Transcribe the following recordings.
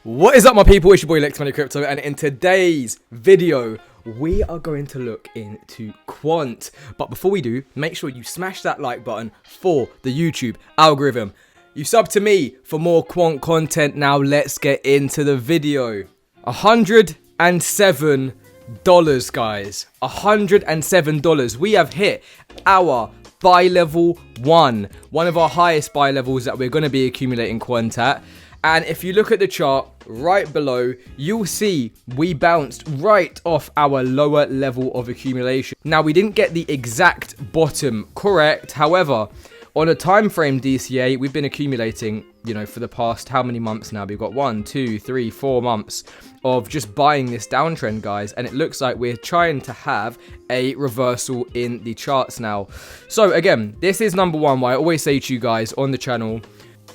What is up, my people? It's your boy Lex Money Crypto, and in today's video we are going to look into Quant. But before we do, make sure you smash that like button for the YouTube algorithm. You sub to me for more Quant content. Now let's get into the video. $107, guys. $107. We have hit our buy level one of our highest buy levels that we're going to be accumulating Quant at. And if you look at the chart right below, you'll see we bounced right off our lower level of accumulation. Now, we didn't get the exact bottom correct. However, on a time frame DCA, we've been accumulating, for the past how many months now? We've got 1, 2, 3, 4 months of just buying this downtrend, guys. And it looks like we're trying to have a reversal in the charts now. So again, this is number one why I always say to you guys on the channel,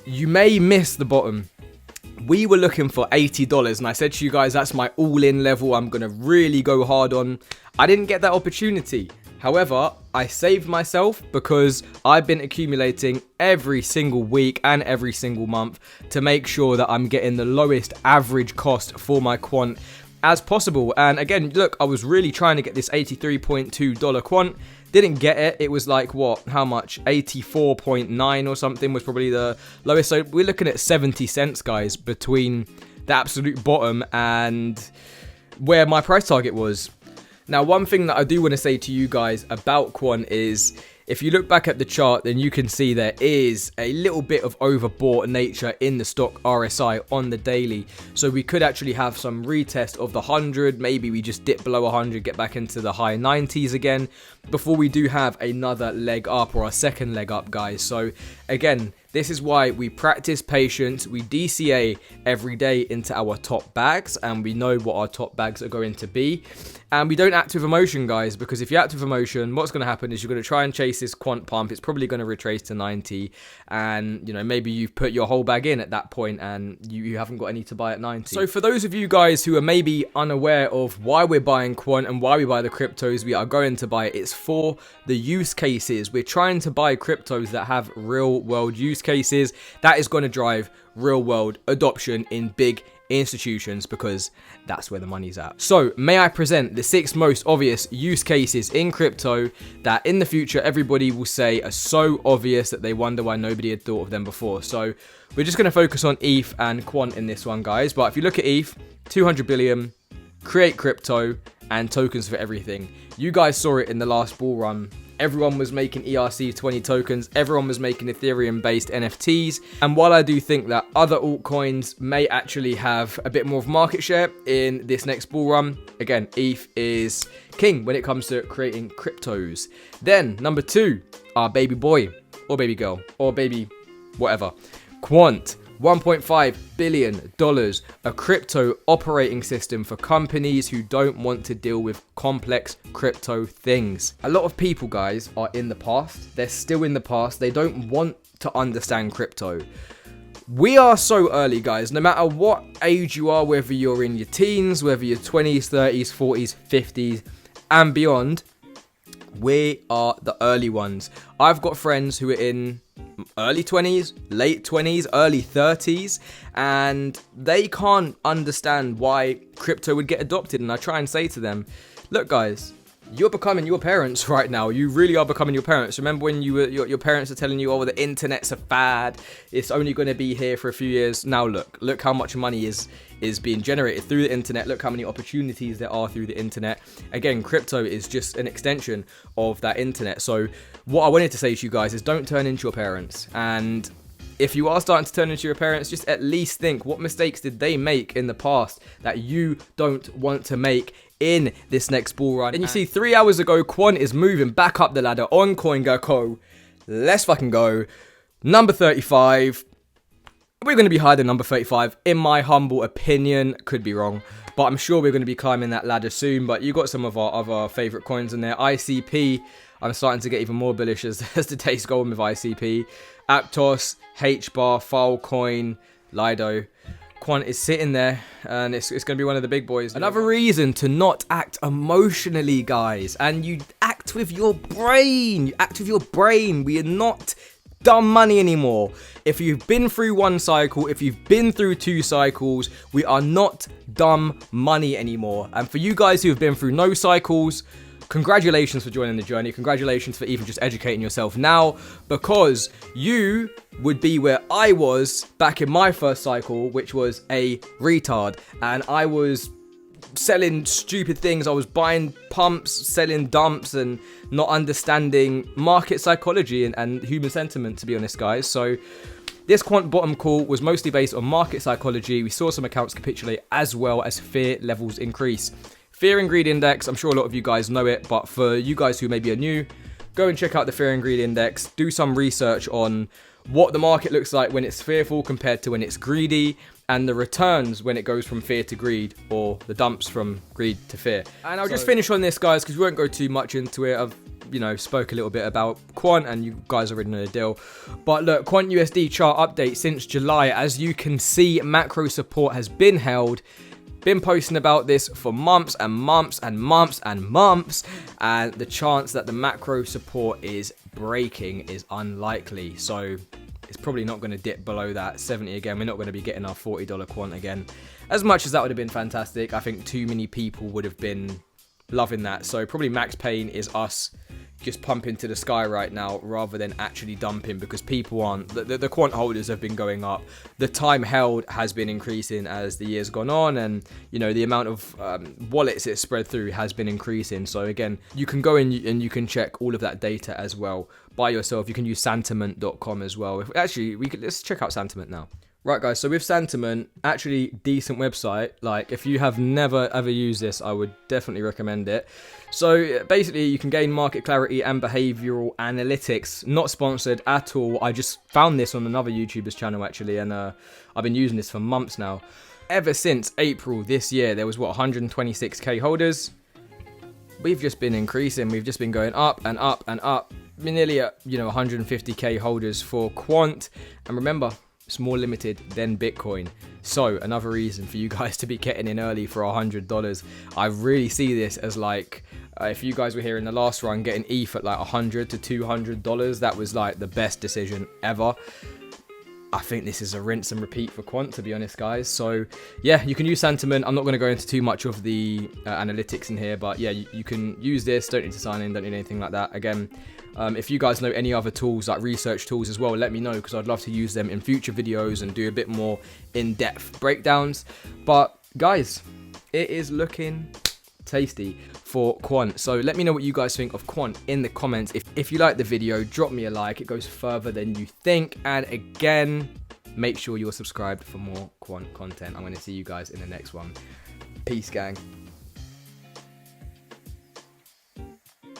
you may miss the bottom. We were looking for $80, and I said to you guys, that's my all-in level I'm going to really go hard on. I didn't get that opportunity. However, I saved myself because I've been accumulating every single week and every single month to make sure that I'm getting the lowest average cost for my Quant as possible. And again, look, I was really trying to get this $83.2 Quant. Didn't get it. It was like, what? How much? 84.9 or something was probably the lowest. So we're looking at 70 cents, guys, between the absolute bottom and where my price target was. Now, one thing that I do want to say to you guys about Quant is, if you look back at the chart, then you can see there is a little bit of overbought nature in the stock RSI on the daily. So we could actually have some retest of the 100. Maybe we just dip below 100, get back into the high 90s again before we do have another leg up, or a second leg up, guys. So again, this is why we practice patience. We DCA every day into our top bags, and we know what our top bags are going to be. And we don't act with emotion, guys, because if you act with emotion, what's going to happen is you're going to try and chase this Quant pump. It's probably going to retrace to 90, and maybe you've put your whole bag in at that point and you haven't got any to buy at 90. So for those of you guys who are maybe unaware of why we're buying Quant and why we buy the cryptos we are going to buy, it's for the use cases. We're trying to buy cryptos that have real world use cases that is going to drive real world adoption in big institutions, because that's where the money's at. So may I present the 6 most obvious use cases in crypto that in the future everybody will say are so obvious that they wonder why nobody had thought of them before. So we're just going to focus on ETH and Quant in this one, guys. But if you look at ETH, 200 billion, create crypto, and tokens for everything. You guys saw it in the last bull run. Everyone was making ERC20 tokens. Everyone was making Ethereum-based NFTs. And while I do think that other altcoins may actually have a bit more of market share in this next bull run, again, ETH is king when it comes to creating cryptos. Then, number 2, our baby boy, or baby girl, or baby whatever, Quant. $1.5 billion, a crypto operating system for companies who don't want to deal with complex crypto things. A lot of people, guys, are in the past. They're still in the past. They don't want to understand crypto. We are so early, guys. No matter what age you are, whether you're in your teens, whether you're 20s, 30s, 40s, 50s, and beyond, we are the early ones. I've got friends who are in early 20s, late 20s, early 30s, and they can't understand why crypto would get adopted. And I try and say to them, look, guys, you're becoming your parents right now. You really are becoming your parents. Remember when your parents are telling you, oh, the internet's a fad, it's only going to be here for a few years. Now look how much money is being generated through the internet. Look how many opportunities there are through the internet. Again, crypto is just an extension of that internet. So what I wanted to say to you guys is, don't turn into your parents. And if you are starting to turn into your parents, just at least think, what mistakes did they make in the past that you don't want to make in this next bull run? And you see, 3 hours ago, Quant is moving back up the ladder on CoinGecko. Let's fucking go. Number 35. We're going to be higher than number 35, in my humble opinion. Could be wrong, but I'm sure we're going to be climbing that ladder soon. But you got some of our other favorite coins in there. ICP, I'm starting to get even more bullish as the days go on with ICP. Aptos, HBAR, Filecoin, Lido. Quant is sitting there, and it's going to be one of the big boys. Another reason to not act emotionally, guys, and you act with your brain. You act with your brain. We are not dumb money anymore. If you've been through one cycle, if you've been through 2 cycles, we are not dumb money anymore. And for you guys who have been through no cycles, congratulations for joining the journey. Congratulations for even just educating yourself now, because you would be where I was back in my first cycle, which was a retard. And I was selling stupid things. I was buying pumps, selling dumps, and not understanding market psychology and human sentiment, to be honest, guys. So this quant bottom call was mostly based on market psychology. We saw some accounts capitulate as well as fear levels increase. Fear and Greed Index, I'm sure a lot of you guys know it, but for you guys who maybe are new, go and check out the Fear and Greed Index. Do some research on what the market looks like when it's fearful compared to when it's greedy, and the returns when it goes from fear to greed, or the dumps from greed to fear. And I'll just finish on this, guys, because we won't go too much into it. I've, spoke a little bit about Quant, and you guys already know the deal. But look, Quant USD chart update since July. As you can see, macro support has been held. Been posting about this for months and months and months and months, and the chance that the macro support is breaking is unlikely. So it's probably not going to dip below that 70 again. We're not going to be getting our $40 quant again. As much as that would have been fantastic, I think too many people would have been loving that. So probably max pain is us just pumping to the sky right now rather than actually dumping, because people aren't. The quant holders have been going up. The time held has been increasing as the year's gone on, and the amount of wallets it's spread through has been increasing. So again, you can go in and you can check all of that data as well by yourself. You can use sentiment.com as well. Let's check out Sentiment now. Right, guys, so with Sentiment, actually decent website. Like, if you have never ever used this, I would definitely recommend it. So basically, you can gain market clarity and behavioral analytics. Not sponsored at all. I just found this on another YouTuber's channel, actually, and I've been using this for months now. Ever since April this year, there was, 126k holders. We've just been increasing. We've just been going up and up and up. We're nearly at, 150k holders for Quant. And remember, it's more limited than Bitcoin. So another reason for you guys to be getting in early for $100. I really see this as like, if you guys were here in the last run getting ETH at like $100 to $200, that was like the best decision ever. I think this is a rinse and repeat for Quant, to be honest, guys. So yeah, you can use Sentiment. I'm not going to go into too much of the analytics in here, but yeah, you can use this. Don't need to sign in, don't need anything like that. Again, if you guys know any other tools, like research tools as well, let me know, because I'd love to use them in future videos and do a bit more in-depth breakdowns. But guys, it is looking tasty for Quant. So let me know what you guys think of Quant in the comments. If you like the video, drop me a like. It goes further than you think. And again, make sure you're subscribed for more Quant content. I'm going to see you guys in the next one. Peace, gang.